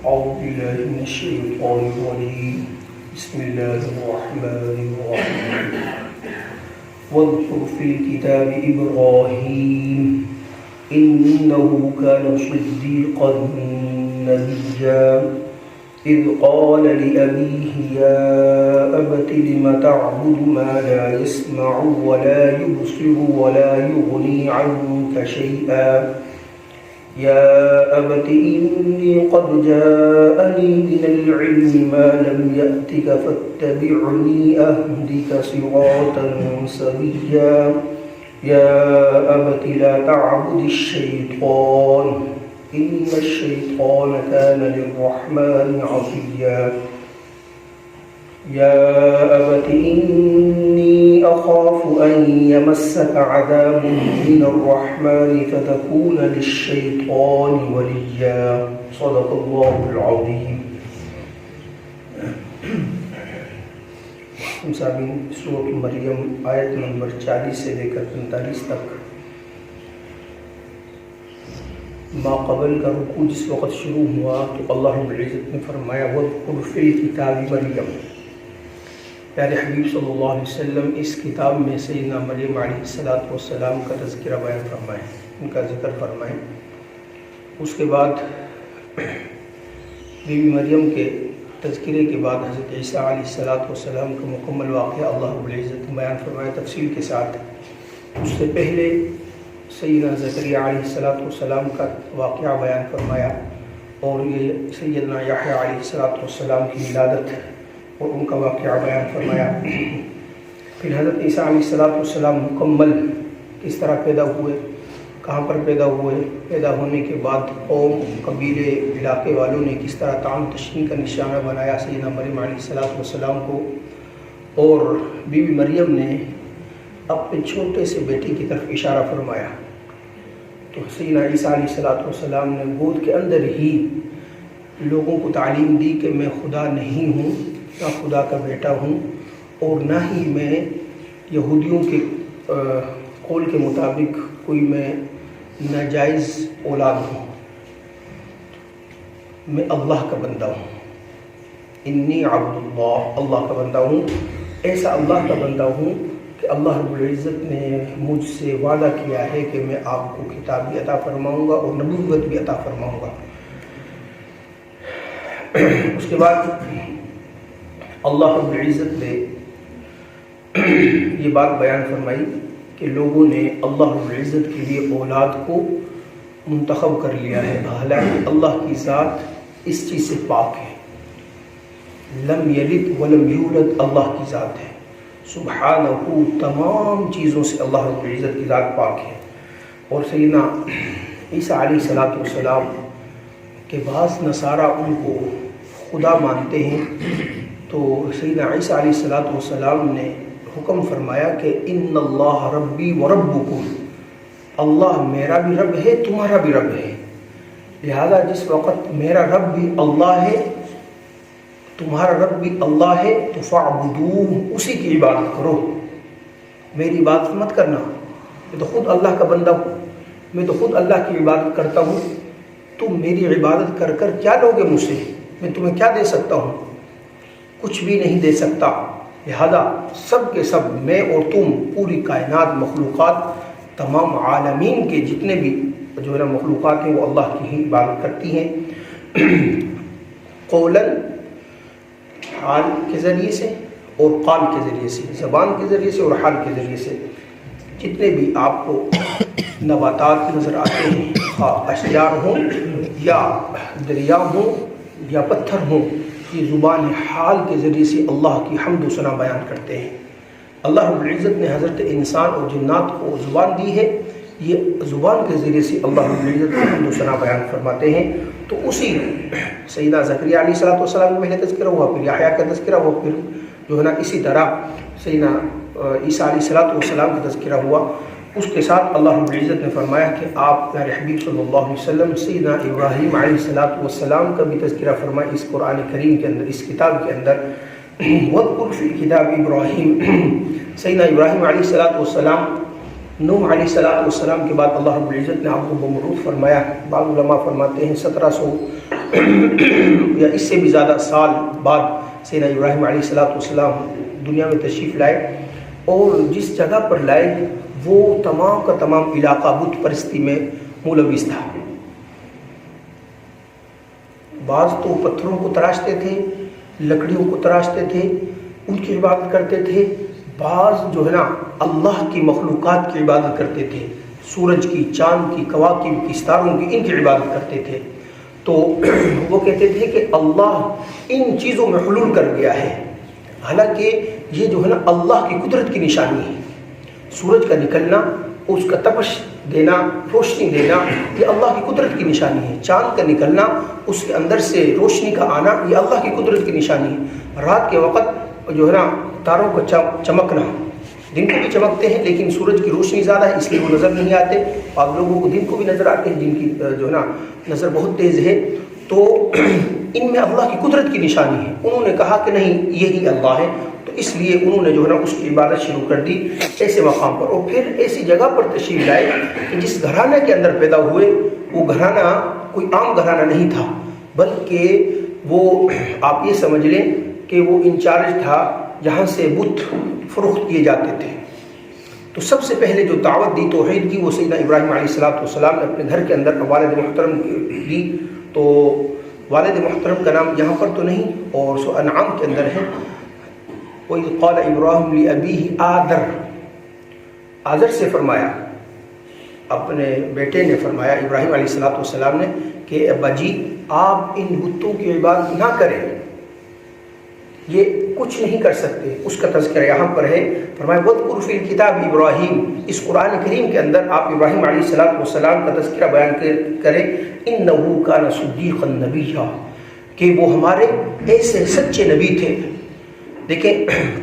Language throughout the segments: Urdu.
أعوذ بالله من الشيطان الرجيم بسم الله الرحمن الرحيم واذكر في الكتاب إبراهيم إنه كان صديقا نبيا إذ قال لأبيه يا أبت لم تعبد ما لا يسمع ولا يبصر ولا يغني عنك شيئا يا أبت إني قد جاءني من العلم ما لم يأتك فاتبعني أهدك صراطا سويا يا أبت لا تعبد الشيطان إن الشيطان كان للرحمن عصيا يا أبت إني أخاف أن يمسك عذاب من الرحمن فتكون للشيطان وليا صدق الله العظيم. سامعین، سورۃ مریم آیت نمبر 40 سے لے کر 45 تک ما قبل کا رکوع جس وقت شروع ہوا تو اللہ رب العزت نے فرمایا وَاذْكُرْ فِي الْكِتَابِ مَرْيَمَ. پیارے حبیب صلی اللہ علیہ وسلم اس کتاب میں سیدنا مریم علیہ السلام کا تذکرہ بیان فرمائیں، ان کا ذکر فرمائیں. اس کے بعد بی بی مریم کے تذکرے کے بعد حضرت عیسیٰ علیہ السلام کا مکمل واقعہ اللہ رب العزت نے بیان فرمایا تفصیل کے ساتھ. اس سے پہلے سیدنا زکریا علیہ السلام کا واقعہ بیان فرمایا اور یہ سیدنا یحییٰ علیہ السلام کی ولادت اور ان کا واقعہ بیان فرمایا. پھر حضرت عیسیٰ علیہ السلام مکمل کس طرح پیدا ہوئے، کہاں پر پیدا ہوئے، پیدا ہونے کے بعد قوم، قبیلے، علاقے والوں نے کس طرح طعن تشنیع کا نشانہ بنایا سیدنا مریم علیہ السلام کو، اور بی بی مریم نے اپنے چھوٹے سے بیٹے کی طرف اشارہ فرمایا. تو سیدنا عیسیٰ علیہ السلام نے گود کے اندر ہی لوگوں کو تعلیم دی کہ میں خدا نہیں ہوں، نہ خدا کا بیٹا ہوں، اور نہ ہی میں یہودیوں کے قول کے مطابق کوئی میں ناجائز اولاد ہوں، میں اللہ کا بندہ ہوں. انی عبد اللہ، اللہ کا بندہ ہوں، ایسا اللہ کا بندہ ہوں کہ اللہ رب العزت نے مجھ سے وعدہ کیا ہے کہ میں آپ کو کتاب بھی عطا فرماؤں گا اور نبوت بھی عطا فرماؤں گا. اس کے بعد اللہ رب العزت نے یہ بات بیان فرمائی کہ لوگوں نے اللہ رب العزت کے لیے اولاد کو منتخب کر لیا ہے، حالانکہ اللہ کی ذات اس چیز سے پاک ہے. لم یلد ولم یولد اللہ کی ذات ہے، سبحانہ، تمام چیزوں سے اللہ رب العزت کی ذات پاک ہے. اور سیدنا عیسیٰ علیہ السلام کے بعض نصارہ ان کو خدا مانتے ہیں، تو سیدنا عیسیٰ علیہ السلام نے حکم فرمایا کہ ان اللہ ربی و ربکم، اللہ میرا بھی رب ہے، تمہارا بھی رب ہے، لہذا جس وقت میرا رب بھی اللہ ہے، تمہارا رب بھی اللہ ہے، تو فاعبدوہ، اسی کی عبادت کرو، میری عبادت مت کرنا. میں تو خود اللہ کا بندہ ہوں، میں تو خود اللہ کی عبادت کرتا ہوں، تم میری عبادت کر کر کیا لوگے مجھ سے؟ میں تمہیں کیا دے سکتا ہوں؟ کچھ بھی نہیں دے سکتا. لہذا سب کے سب، میں اور تم، پوری کائنات، مخلوقات، تمام عالمین کے جتنے بھی جو ہے نا مخلوقات ہیں وہ اللہ کی ہی عبادت کرتی ہیں. قولاً، حال کے ذریعے سے اور قال کے ذریعے سے، زبان کے ذریعے سے اور حال کے ذریعے سے. جتنے بھی آپ کو نباتات نظر آتے ہیں، خواہ اشجار ہوں یا دریا ہوں یا پتھر ہوں، یہ زبان حال کے ذریعے سے اللہ کی حمد و ثنا بیان کرتے ہیں. اللہ رب العزت نے حضرت انسان اور جنات کو زبان دی ہے، یہ زبان کے ذریعے سے اللہ رب العزت کی حمد و ثنا بیان فرماتے ہیں. تو اسی سیدنا زکریا علیہ السلام کا پہلے تذکرہ ہوا، پھر یحییٰ کا تذکرہ ہوا، پھر جو ہے نا اسی طرح سیدنا عیسیٰ علیہ السلام کا تذکرہ ہوا. اس کے ساتھ اللہ رب العزت نے فرمایا کہ آپ پیارے حبیب صلی اللہ علیہ وسلم سیدنا ابراہیم علیہ السلام کا بھی تذکرہ فرمائیں اس قرآن کریم کے اندر، اس کتاب کے اندر. وَاذْكُرْ فِي الْكِتَابِ إِبْرَاهِيمَ، سیدنا ابراہیم علیہ السلام نوح علیہ السلام کے بعد اللہ رب العزت نے آپ کو بمبعوث فرمایا. بعض علماء فرماتے ہیں 1700 یا اس سے بھی زیادہ سال بعد سیدنا ابراہیم علیہ السلام دنیا میں تشریف لائے، اور جس جگہ پر لائے وہ تمام کا تمام علاقہ بت پرستی میں ملوث تھا. بعض تو پتھروں کو تراشتے تھے، لکڑیوں کو تراشتے تھے، ان کی عبادت کرتے تھے. بعض جو ہے نا اللہ کی مخلوقات کی عبادت کرتے تھے، سورج کی، چاند کی، کواکب کی، ستاروں کی، ان کی عبادت کرتے تھے. تو وہ کہتے تھے کہ اللہ ان چیزوں میں حلول کر گیا ہے. حالانکہ یہ جو ہے نا اللہ کی قدرت کی نشانی ہے. سورج کا نکلنا، اس کا تپش دینا، روشنی دینا، یہ اللہ کی قدرت کی نشانی ہے. چاند کا نکلنا، اس کے اندر سے روشنی کا آنا، یہ اللہ کی قدرت کی نشانی ہے. رات کے وقت جو ہے نا تاروں کا چمکنا، دن کو بھی چمکتے ہیں لیکن سورج کی روشنی زیادہ ہے اس لیے وہ نظر نہیں آتے. بعض لوگوں کو دن کو بھی نظر آتے ہیں جن کی جو ہے نا نظر بہت تیز ہے. تو ان میں اللہ کی قدرت کی نشانی ہے. انہوں نے کہا کہ نہیں یہی اللہ ہے، تو اس لیے انہوں نے جو ہے نا اس کی عبادت شروع کر دی ایسے مقام پر. اور پھر ایسی جگہ پر تشریف لائے کہ جس گھرانے کے اندر پیدا ہوئے وہ گھرانہ کوئی عام گھرانہ نہیں تھا، بلکہ وہ آپ یہ سمجھ لیں کہ وہ انچارج تھا جہاں سے بت فروخت کیے جاتے تھے. تو سب سے پہلے جو دعوت دی توحید کی وہ سیدنا ابراہیم علیہ السلام نے اپنے گھر کے اندر والد محترم دی. تو والد محترم کا نام یہاں پر تو نہیں اور سورہ انعام کے اندر ہے. وَإِذْ قَالَ إِبْرَاهِيمُ لِأَبِيهِ آذر سے فرمایا، اپنے بیٹے نے فرمایا ابراہیم علیہ السلام نے کہ ابا جی آپ ان بتوں کی عبادت نہ کریں، یہ کچھ نہیں کر سکتے. اس کا تذکرہ یہاں پر ہے. فرمایا وَاذْكُرْ فِي الْكِتَابِ ابراہیم، اس قرآن کریم کے اندر آپ ابراہیم علیہ السلام کا تذکرہ بیان کریں. إِنَّهُ كَانَ صِدِّيقًا نَبِيًّا، کہ وہ ہمارے ایسے سچے نبی تھے. دیکھیں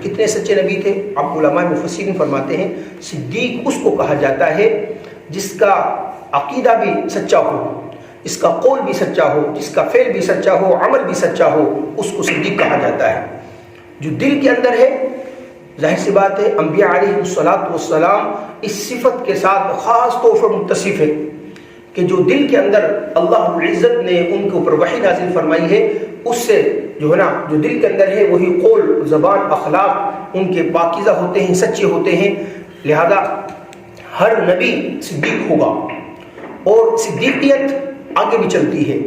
کتنے سچے نبی تھے. اب علماء مفسرین فرماتے ہیں صدیق اس کو کہا جاتا ہے جس کا عقیدہ بھی سچا ہو، اس کا قول بھی سچا ہو، جس کا فعل بھی سچا ہو، عمل بھی سچا ہو، اس کو صدیق کہا جاتا ہے. جو دل کے اندر ہے، ظاہر سی بات ہے انبیاء علیہ السلام اس صفت کے ساتھ خاص طور پر متصف ہے کہ جو دل کے اندر اللہ رب العزت نے ان کے اوپر وحی نازل فرمائی ہے، اس سے جو ہے نا جو دل کے اندر ہے وہی قول، زبان، اخلاق ان کے پاکیزہ ہوتے ہیں، سچے ہوتے ہیں. لہذا ہر نبی صدیق ہوگا اور صدیقیت آگے بھی چلتی ہے.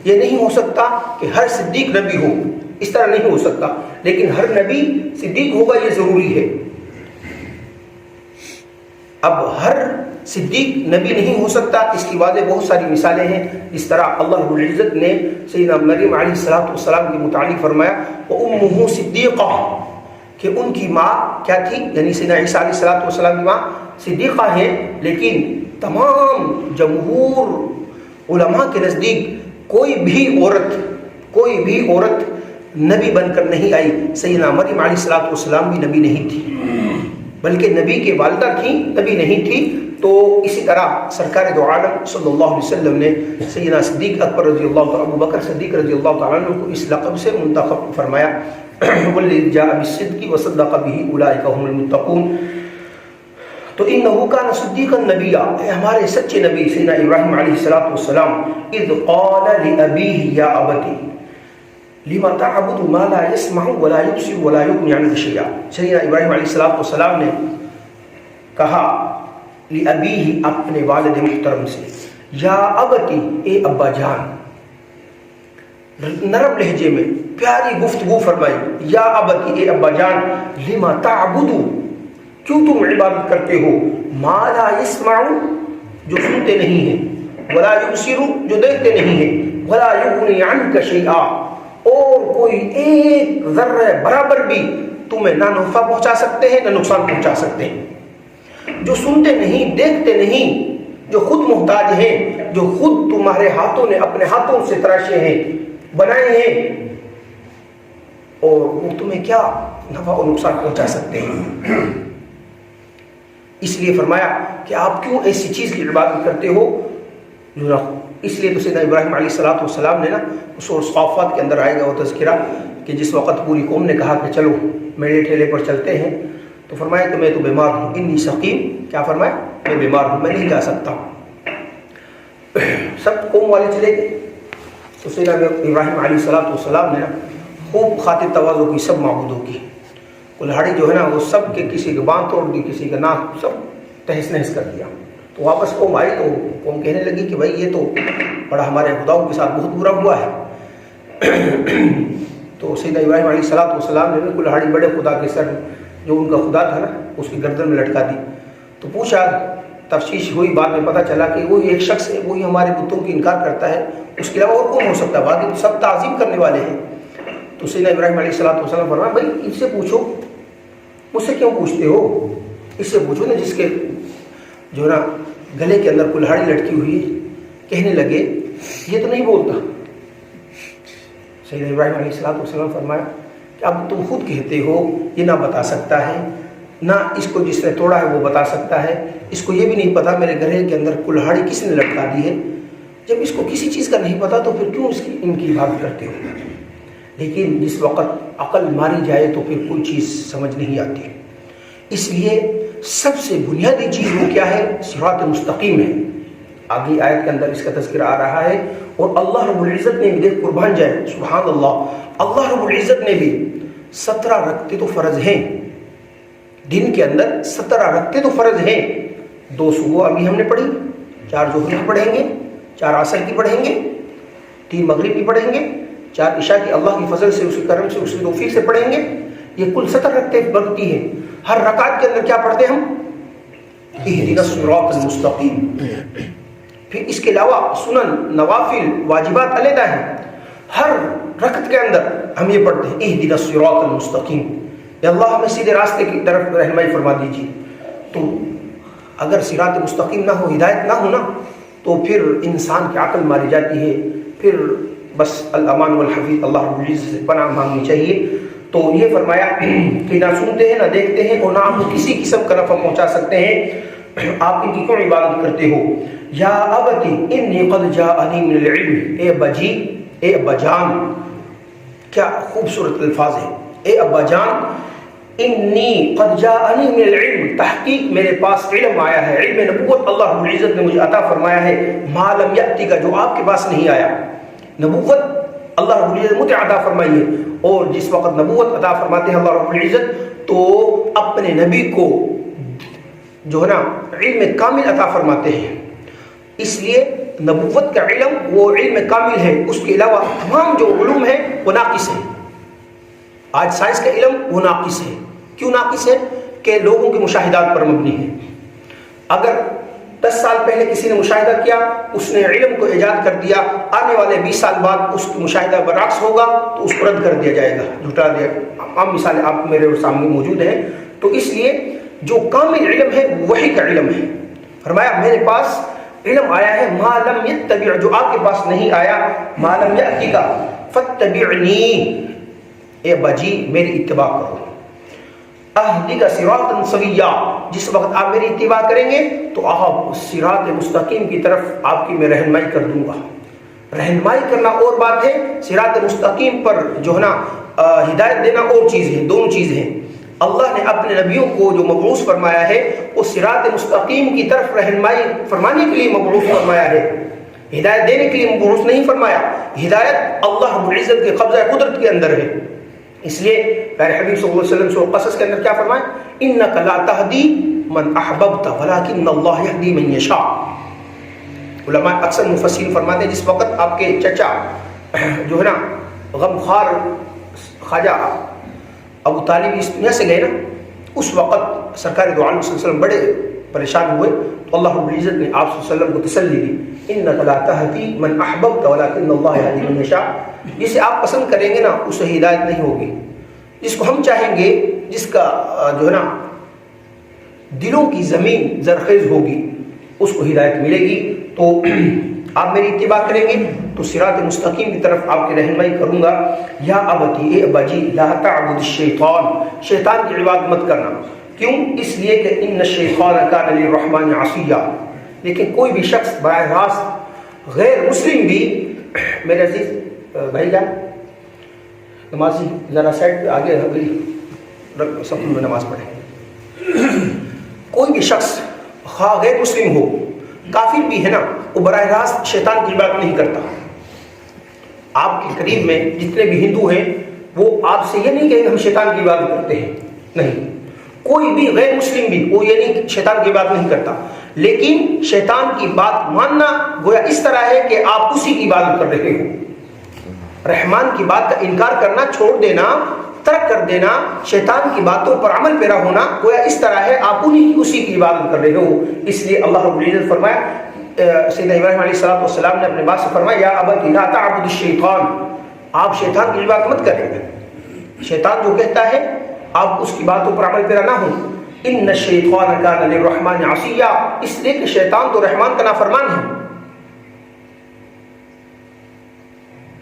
یہ نہیں ہو سکتا کہ ہر صدیق نبی ہو، اس طرح نہیں ہو سکتا، لیکن ہر نبی صدیق ہوگا یہ ضروری ہے. اب ہر صدیق نبی نہیں ہو سکتا، اس کی واضح بہت ساری مثالیں ہیں. اس طرح اللہ رب العزت نے سیدنا مریم علیہ السلام کے متعلق فرمایا وَأُمُّهُ صِدِّيقَةٌ، کہ ان کی ماں کیا تھی، یعنی سیدنا عیسیٰ علیہ السلام کی ماں صدیقہ ہے. لیکن تمام جمہور علماء کے نزدیک کوئی بھی عورت نبی بن کر نہیں آئی. سیدنا مریم علیہ السلام بھی نبی نہیں تھی، بلکہ نبی کے والدہ تھیں، نبی نہیں تھی. تو اسی طرح سرکار دو عالم صلی اللہ علیہ وسلم نے سیدنا صدیق اکبر رضی اللہ تعالیٰ، ابو بکر صدیق رضی اللہ تعالیٰ عنہ کو اس لقب سے منتخب فرمایا. وَالَّذِي جَاءَ بِالصِّدْقِ وَصَدَّقَ بِهِ أُولَٰئِكَ هُمُ الْمُتَّقُونَ. تو إِنَّهُ كَانَ صِدِّيقًا نَبِيًّا، ہمارے سچے نبی سیدنا ابراہیم علیہ السلام اذ قال لأبيه یا ابتی لما تعبد ما لا يسمع ولا يبصر ولا يغني عنك شيئا. سیدنا ابراہیم علیہ السلام نے کہا لأبیہ، اپنے والد محترم سے، یا ابتی، اے ابا جان. نرم لہجے میں پیاری گفتگو فرمائی، یا ابتی، اے ابا جان، لما تعبد، کیوں تم عبادت کرتے ہو، ما لا يسمع، جو سنتے نہیں ہیں، ولا يبصر، جو دیکھتے نہیں ہیں، ولا يغني عنك شيئا، اور کوئی ایک ذرہ برابر بھی تمہیں نہ نفع پہنچا سکتے ہیں نہ نقصان پہنچا سکتے ہیں. جو سنتے نہیں، دیکھتے نہیں، جو خود محتاج ہیں، جو خود تمہارے ہاتھوں نے اپنے ہاتھوں سے تراشے ہیں، بنائے ہیں، اور وہ تمہیں کیا نفع اور نقصان پہنچا سکتے ہیں. اس لیے فرمایا کہ آپ کیوں ایسی چیز کی عبادت کرتے ہو. اس لیے تو سیدنا ابراہیم علیہ السلام نے نا سورہ صافات کے اندر آئے گا وہ تذکرہ کہ جس وقت پوری قوم نے کہا کہ چلو میرے ٹھیلے پر چلتے ہیں، تو فرمایا کہ میں تو بیمار ہوں، انی سقیم، کیا فرمایا؟ میں بیمار ہوں، میں نہیں جا سکتا۔ سب قوم والے چلے گئے تو سیدنا ابراہیم علیہ السلام نے خوب خاطر تواضع کی سب معبودوں کی، کلہاڑی جو ہے نا وہ سب کے کسی کے بانھ توڑ دی، کسی کا ناک سب تہس نہس کر دیا۔ تو واپس قوم آئی تو قوم کہنے لگی کہ بھائی یہ تو بڑا ہمارے خداؤں کے ساتھ بہت برا ہوا ہے۔ تو سیدنا ابراہیم علیہ السلام نے کلہاڑی بڑے خدا کے سر جو ان کا خدا تھا نا اس کی گردن میں لٹکا دی۔ تو پوچھا، تفتیش ہوئی، بعد میں پتہ چلا کہ وہی ایک شخص ہے، وہی ہمارے بتوں کی انکار کرتا ہے، اس کے علاوہ اور کون ہو سکتا ہے؟ باقی سب تعظیم کرنے والے ہیں۔ تو سیدنا ابراہیم علیہ السلام فرمایا بھائی اس سے پوچھو، مجھ سے کیوں پوچھتے ہو؟ اس سے پوچھو نا جس کے جو نا گلے کے اندر کلہاڑی لٹکی ہوئی ہے۔ کہنے لگے یہ تو نہیں بولتا۔ سیدنا ابراہیم علیہ السلام فرمایا کہ اب تم خود کہتے ہو یہ نہ بتا سکتا ہے، نہ اس کو جس نے توڑا ہے وہ بتا سکتا ہے، اس کو یہ بھی نہیں پتا میرے گلے کے اندر کلہاڑی کس نے لٹکا دی ہے۔ جب اس کو کسی چیز کا نہیں پتا تو پھر کیوں ان کی عبادت کرتے ہو؟ لیکن جس وقت عقل ماری جائے تو پھر کوئی چیز سمجھ نہیں آتی۔ اس لیے سب سے بنیادی چیز وہ کیا ہے؟ صراط مستقیم ہے۔ آگے آیت کے اندر اس کا تذکرہ آ رہا ہے، اور اللہ رب العزت نے بھی، دیکھ قربان جائے سبحان اللہ رب العزت نے بھی 17 رکعتیں تو فرض ہیں دن کے اندر، 17 رکعتیں تو فرض ہیں۔ 2 صبح ابھی ہم نے پڑھی، 4 ظہر کی پڑھیں گے، 4 عصر کی پڑھیں گے، 3 مغرب کی پڑھیں گے، 4 عشاء کی اللہ کی فضل سے، اس کے کرم سے، اس کی توفیق سے پڑھیں گے۔ یہ کل 17 رکعتیں بنتی ہیں۔ ہر رکعت کے اندر کیا پڑھتے ہیں ہم؟ اہدنا الصراط المستقیم۔ پھر اس کے علاوہ سنن، نوافل، واجبات علیحدہ ہیں۔ ہر رکعت کے اندر ہم یہ پڑھتے ہیں اہدنا الصراط المستقیم، یا اللہ ہمیں سیدھے راستے کی طرف رہنمائی فرما دیجیے۔ تو اگر صراط مستقیم نہ ہو، ہدایت نہ ہونا، تو پھر انسان کی عقل ماری جاتی ہے، پھر بس الامان والحفیظ اللہ رب العزت سے پناہ مانگنی چاہیے۔ تو یہ فرمایا کہ نہ سنتے ہیں، نہ دیکھتے ہیں، اور نہ آپ کو کسی قسم کا نفع پہنچا سکتے ہیں، آپ ان کی کیوں عبادت کرتے ہو؟ یا ابتی انی قد جاءنی من العلم، اے بجی، اے ابا جان، کیا خوبصورت الفاظ ہے، اے ابا جان، انی قد جاءنی من العلم، تحقیق میرے پاس علم آیا ہے، علم نبوت اللہ رب العزت نے مجھے عطا فرمایا ہے، ما لم یأتی کا، جو آپ کے پاس نہیں آیا۔ نبوت اللہ رب العزت مجھے عطا فرمائی ہے، اور جس وقت نبوت عطا فرماتے ہیں اللہ رب العزت تو اپنے نبی کو جو ہے نا علم کامل عطا فرماتے ہیں۔ اس لیے نبوت کا علم وہ علم کامل ہے، اس کے علاوہ تمام جو علوم ہیں وہ ناقص ہیں۔ آج سائنس کا علم وہ ناقص ہے۔ کیوں ناقص ہے؟ کہ لوگوں کے مشاہدات پر مبنی ہے۔ اگر 10 سال پہلے کسی نے مشاہدہ کیا، اس نے علم کو ایجاد کر دیا، آنے والے 20 سال بعد اس کی مشاہدہ برعکس ہوگا تو اس کو رد کر دیا جائے گا، جھٹا دیا۔ عام مثالیں آپ میرے سامنے موجود ہیں۔ تو اس لیے جو کامل علم ہے وہی کا علم ہے۔ فرمایا میرے پاس علم آیا ہے، ما لم یتبع، جو آپ کے پاس نہیں آیا، ما لم یأتی کا، فاتبعنی، اے بجی میری اتباع کرو، اہدک صراطا سویا، جس وقت آپ میری اتباع کریں گے تو آپ صراط مستقیم کی طرف آپ کی میں رہنمائی کر دوں گا۔ رہنمائی کرنا اور بات ہے، صراط مستقیم پر جو ہے نا ہدایت دینا اور چیز ہے، دونوں چیز ہیں۔ اللہ نے اپنے نبیوں کو جو مبعوث فرمایا ہے وہ صراط مستقیم کی طرف رہنمائی فرمانے کے لیے مبعوث فرمایا ہے، ہدایت دینے کے لیے مبعوث نہیں فرمایا۔ ہدایت اللہ رب العزت کے قبضہ قدرت کے اندر ہے۔ اس لیے پیارے حبیب صلی اللہ علیہ وسلم سورۃ قصص کے اندر کیا فرمایا؟ انک لا تہدی من احببت ولکن اللہ یہدی من یشاء۔ علماء اکثر مفسرین فرماتے ہیں جس وقت آپ کے چچا جو ہے نا غمخوار خواجہ ابو طالب اس دنیا سے گئے نا، اس وقت سرکار دو عالم صلی اللہ علیہ وسلم بڑے پریشان ہوئے، تو اللہ رب العزت نے آپ صلی اللہ علیہ وسلم کو تسلی دی، انک لا تہدی من احببت ولکن اللہ یہدی من یشاء۔ جسے آپ پسند کریں گے نا اسے ہدایت نہیں ہوگی، جس کو ہم چاہیں گے، جس کا جو ہے نا دلوں کی زمین زرخیز ہوگی، اس کو ہدایت ملے گی۔ تو آپ میری اتباع کریں گے تو صراط مستقیم کی طرف آپ کی رہنمائی کروں گا۔ یا ابتی، اے ابا جی، لا تعبد الشیطان، شیطان کی عبادت مت کرنا۔ کیوں؟ اس لیے کہ ان الشیطان کان للرحمن عصیا۔ لیکن کوئی بھی شخص براہ راست غیر مسلم بھی، میرے عزیز بھائی جان نمازی ذرا سائڈ پہ آگے صف میں نماز پڑھیں، کوئی بھی شخص خواہ غیر مسلم ہو، کافر بھی ہے نا، وہ براہ راست شیطان کی عبادت نہیں کرتا. آپ کے قریب میں جتنے بھی ہندو ہیں وہ آپ سے یہ نہیں کہیں کہ ہم شیطان کی عبادت کرتے ہیں، نہیں. کوئی بھی غیر مسلم بھی وہ یہ نہیں شیطان کی عبادت نہیں کرتا، لیکن شیطان کی بات ماننا گویا اس طرح ہے کہ آپ اسی کی عبادت کر رہے ہو. رحمان کی بات کا انکار کرنا، چھوڑ دینا، ترک کر دینا، شیطان کی باتوں پر عمل پیرا ہونا گویا اس طرح ہے آپ اسی کی عبادت کر رہے ہو. اس لیے اللہ رب العزت فرمایا، سیدنا ابراہیم علیہ السلام نے اپنے باپ سے فرمایا یا ابت لا تعبد الشیطان، آپ شیطان کی عبادت مت کریں. شیطان جو کہتا ہے آپ اس کی باتوں پر عمل پیرا نہ ہو. ان الشیطان کان للرحمن عصیا، اس لیے کہ شیطان تو رحمان کا نافرمان ہے.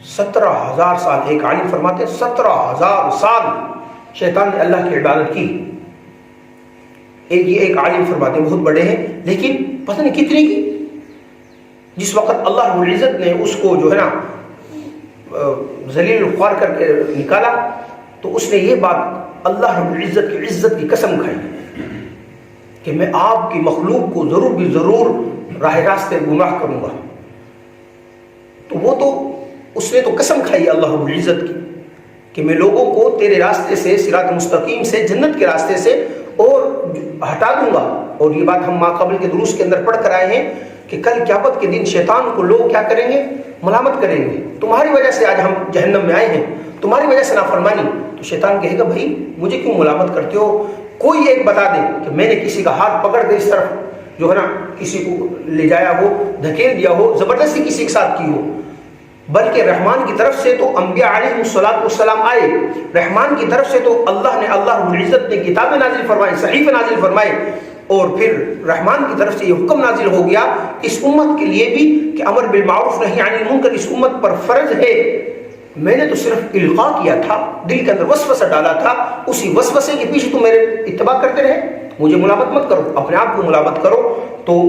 17,000 سال، ایک عالم فرماتے ہیں 17,000 سال شیطان نے اللہ کی عبادت کی. ایک عالم فرماتے ہیں بہت بڑے ہیں، لیکن پتہ نہیں کتنی کی. جس وقت اللہ رب العزت نے اس کو جو ہے نا ذلیل خوار کر کے نکالا تو اس نے یہ بات اللہ رب العزت کی عزت کی قسم کھائی کہ میں آپ کی مخلوق کو ضرور بھی ضرور راہ راستے گمراہ کروں گا. تو وہ تو اس نے تو قسم کھائی اللہ رب العزت کی کہ میں لوگوں کو تیرے راستے سے، صراط مستقیم سے، جنت کے راستے سے اور ہٹا دوں گا. اور یہ بات ہم ماقبل کے دروس کے اندر پڑھ کر آئے ہیں کہ کل قیامت کے دن شیطان کو لوگ کیا کریں گے؟ ملامت کریں گے. تمہاری وجہ سے آج ہم جہنم میں آئے ہیں، تمہاری وجہ سے نافرمانی. تو شیطان کہے گا بھائی مجھے کیوں ملامت کرتے ہو؟ کوئی ایک بتا دے کہ میں نے کسی کا ہاتھ پکڑ کے اس طرف جو ہے نا کسی کو لے جایا ہو، دھکیل دیا ہو، زبردستی کسی کے ساتھ کی ہو. بلکہ رحمان کی طرف سے تو انبیاء علیہ السلام آئے. رحمان کی طرف سے تو اللہ رب العزت نے کتابیں نازل فرمائی، صحیفے نازل فرمائے. اور پھر رحمان کی طرف سے یہ حکم نازل ہو گیا اس امت کے لیے بھی کہ امر بالمعروف نہی عن المنکر اس امت پر فرض ہے. میں نے تو صرف القاء کیا تھا، دل کے اندر وسوسہ ڈالا تھا، اسی وسوسے کے پیچھے تم میرے اتباع کرتے رہے. مجھے ملامت مت کرو، اپنے آپ کو ملامت کرو. تو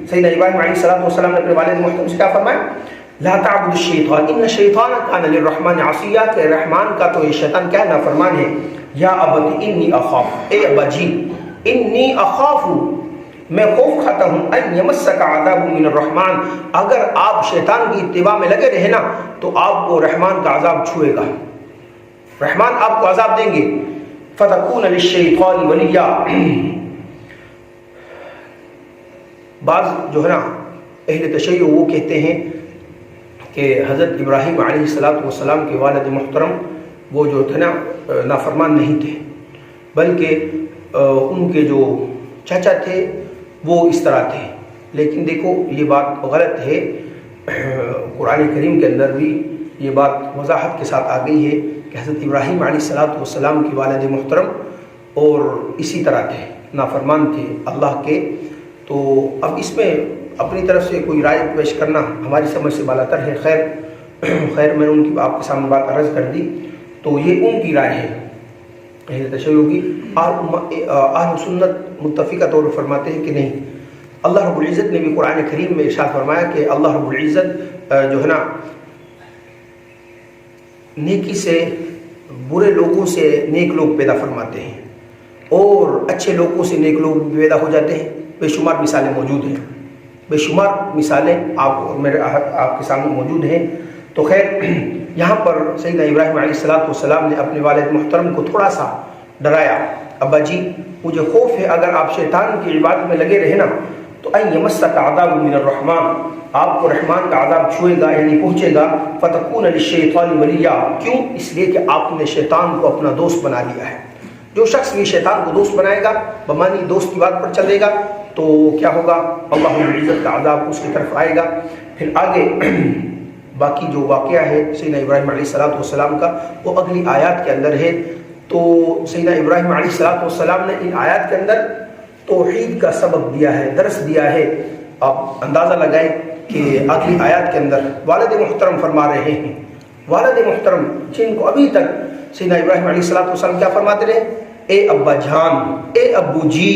سیدنا ابراہیم علیہ السلام نے اپنے والد محترم سے کیا فرمایا؟ لا تعبد الشیطان ان الشیطان کان للرحمن عصیا، کہ رحمان کا تو یہ شیطان کیا نافرمان ہے. یا ابت انی اخاف، اے ابا جی، انی اخاف، میں خوف کھاتا ہوں، ان یمسک عذاب من الرحمن، اگر آپ شیطان کی اتباع میں لگے رہے نا تو آپ کو رحمان کا عذاب چھوئے گا، رحمان آپ کو عذاب دیں گے. فتکون للشیطان ولیا، بعض جو ہے نا اہل تشیع وہ کہتے ہیں کہ حضرت ابراہیم علیہ السلام کے والد محترم وہ جو تھے نا نافرمان نہیں تھے، بلکہ ان کے جو چچا تھے وہ اس طرح تھے. لیکن دیکھو یہ بات غلط ہے. قرآن کریم کے اندر بھی یہ بات وضاحت کے ساتھ آ گئی ہے کہ حضرت ابراہیم علیہ السلام کی والد محترم اور اسی طرح تھے، نافرمان تھے اللہ کے. تو اب اس میں اپنی طرف سے کوئی رائے پیش کرنا ہماری سمجھ سے بالاتر ہے. خیر میں نے ان کی آپ کے سامنے بات عرض کر دی. تو یہ ان کی رائے ہے اہل تشیع کی. اہل سنت متفقہ طور پر فرماتے ہیں کہ نہیں. اللہ رب العزت نے بھی قرآن کریم میں ارشاد فرمایا کہ اللہ رب العزت جو ہے نا نیکی سے برے لوگوں سے نیک لوگ پیدا فرماتے ہیں اور اچھے لوگوں سے نیک لوگ پیدا ہو جاتے ہیں. بے شمار مثالیں موجود ہیں، بے شمار مثالیں آپ کے سامنے موجود ہیں. تو خیر یہاں پر سیدنا ابراہیم علیہ السلام نے اپنے والد محترم کو تھوڑا سا ڈرایا. ابا جی مجھے خوف ہے اگر آپ شیطان کی عبادت میں لگے رہے نا تو ان یمسک عذاب من الرحمن، آپ کو رحمان کا عذاب چھوئے گا یعنی پہنچے گا. فتکون للشیطان ولیا، کیوں؟ اس لیے کہ آپ نے شیطان کو اپنا دوست بنا لیا ہے. جو شخص بھی شیطان کو دوست بنائے گا، بمانی دوست کی بات پر چلے گا، تو کیا ہوگا؟ اللہ رب العزت کا عذاب اس کی طرف آئے گا. پھر آگے باقی جو واقعہ ہے سیدنا ابراہیم علیہ السلام کا وہ اگلی آیات کے اندر ہے. تو سیدنا ابراہیم علیہ السلام نے ان آیات کے اندر توحید کا سبق دیا ہے، درس دیا ہے. آپ اندازہ لگائیں کہ اگلی آیات کے اندر والد محترم فرما رہے ہیں، والد محترم جن کو ابھی تک سیدنا ابراہیم علیہ السلام کیا فرماتے رہے؟ اے ابا جان، اے ابو جی.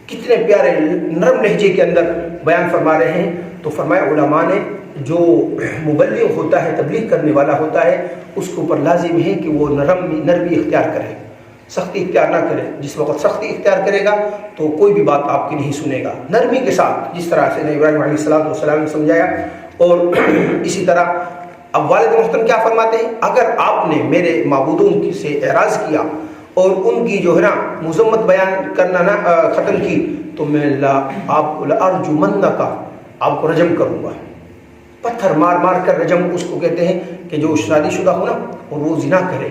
کتنے پیارے نرم لہجے کے اندر بیان فرما رہے ہیں. تو فرمایا علماء نے جو مبلغ ہوتا ہے، تبلیغ کرنے والا ہوتا ہے، اس کے اوپر لازم ہے کہ وہ نرمی اختیار کرے. سختی اختیار نہ کرے. جس وقت سختی اختیار کرے گا تو کوئی بھی بات آپ کی نہیں سنے گا. نرمی کے ساتھ جس طرح سے ابراہیم علیہ السلام نے سمجھایا. اور اسی طرح اب والد محترم کیا فرماتے ہیں, اگر آپ نے میرے معبودوں سے اعراض کیا اور ان کی جو ہے نا مذمت بیان کرنا نہ ختم کی تو میں آپ لأرجمنک, آپ کو رجم کروں گا. پتھر مار مار کر رجم اس کو کہتے ہیں کہ جو شادی شدہ ہو نا اور وہ زنا کرے,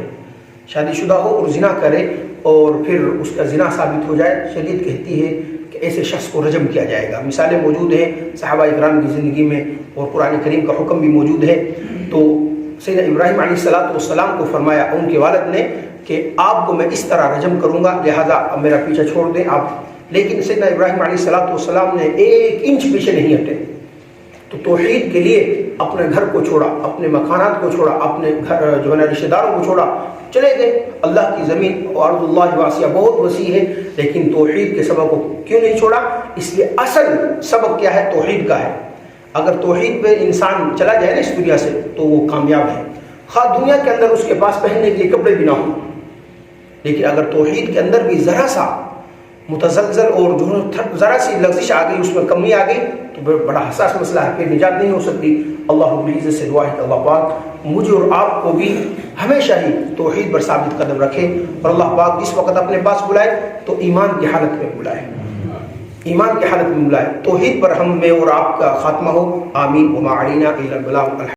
شادی شدہ ہو اور زنا کرے اور پھر اس کا زنا ثابت ہو جائے, شریعت کہتی ہے کہ ایسے شخص کو رجم کیا جائے گا. مثالیں موجود ہیں صحابہ اکرام کی زندگی میں اور قرآن کریم کا حکم بھی موجود ہے. تو سیدنا ابراہیم علیہ السلام کو فرمایا ان کے والد نے کہ آپ کو میں اس طرح رجم کروں گا, لہذا اب میرا پیچھا چھوڑ دیں آپ. لیکن سیدنا ابراہیم علیہ السلام نے 1 انچ پیچھے نہیں ہٹے. تو توحید کے لیے اپنے گھر کو چھوڑا, اپنے مکانات کو چھوڑا, اپنے گھر جو ہے نا رشتہ داروں کو چھوڑا, چلے گئے. اللہ کی زمین اور ارض اللہ واسعہ بہت وسیع ہے, لیکن توحید کے سبق کو کیوں نہیں چھوڑا؟ اس لیے اصل سبق کیا ہے؟ توحید کا ہے. اگر توحید پہ انسان چلا جائے نا اس دنیا سے تو وہ کامیاب ہے. خواہ دنیا کے اندر اس کے پاس پہننے کے لیے کپڑے بھی نہ ہوں, لیکن اگر توحید کے اندر بھی ذرا سا متزلزل اور جو ذرا سی لغزش آ گئی, اس میں کمی آ گئی تو بڑا حساس مسئلہ ہے, پھر نجات نہیں ہو سکتی. اللہ رب العزت سے دعا ہے کہ اللہ پاک مجھے اور آپ کو بھی ہمیشہ ہی توحید پر ثابت قدم رکھے, اور اللہ پاک جس وقت اپنے پاس بلائے تو ایمان کی حالت میں بلائے, ایمان کی حالت میں بلائے. توحید پر ہم میں اور آپ کا خاتمہ ہو. آمین. وما علینا الا البلاغ.